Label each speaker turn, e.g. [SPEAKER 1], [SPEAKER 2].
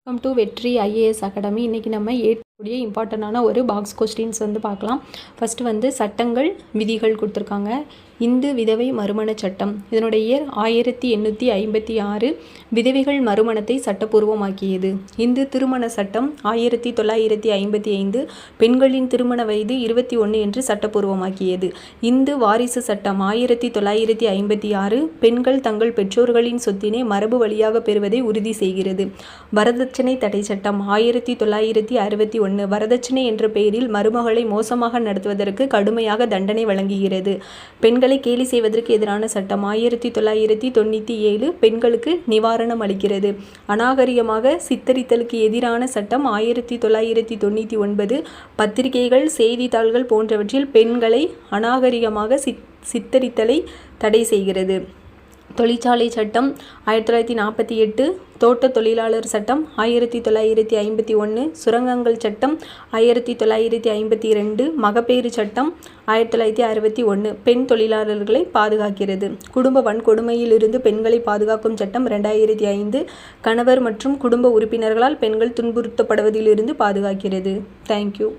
[SPEAKER 1] Welcome to வெற்றி IAS academy. இன்றைக்கி நம்ம ஏற்கக்கூடிய இம்பார்ட்டண்டான ஒரு பாக்ஸ் கொஸ்டின்ஸ் பார்க்கலாம். ஃபஸ்ட்டு சட்டங்கள் விதிகள் கொடுத்துருக்காங்க. இந்து விதவை மறுமண சட்டம் இதனுடைய இயர் 1856 விதவைகள் மறுமணத்தை சட்டப்பூர்வமாக்கியது. இந்து திருமண சட்டம் 1955 பெண்களின் திருமண வயது 21 என்று சட்டப்பூர்வமாக்கியது. இந்து வாரிசு சட்டம் 1956 பெண்கள் தங்கள் பெற்றோர்களின் சொத்தினை மரபு வழியாக பெறுவதை உறுதி செய்கிறது. வரதட்சணை தடை சட்டம் 1961 வரதட்சணை என்ற பெயரில் மருமகளை மோசமாக நடத்துவதற்கு கடுமையாக தண்டனை வழங்குகிறது. பெண்களை கேலி செய்வதற்கு எதிரான சட்டம் 1997 பெண்களுக்கு நிவாரணம் அளிக்கிறது. அநாகரிகமாக சித்தரித்தலுக்கு எதிரான சட்டம் 1999 பத்திரிகைகள் செய்தித்தாள்கள் போன்றவற்றில் பெண்களை அநாகரிகமாக சித்தரித்தலை தடை செய்கிறது. தொழிற்சாலை சட்டம் 1948 தோட்ட தொழிலாளர் சட்டம் 1951 சுரங்கங்கள் சட்டம் 1952 மகப்பேறு சட்டம் 1961 பெண் தொழிலாளர்களை பாதுகாக்கிறது. குடும்ப வன்கொடுமையிலிருந்து பெண்களை பாதுகாக்கும் சட்டம் 2005 கணவர் மற்றும் குடும்ப உறுப்பினர்களால் பெண்கள் துன்புறுத்தப்படுவதிலிருந்து பாதுகாக்கிறது. தேங்க்யூ.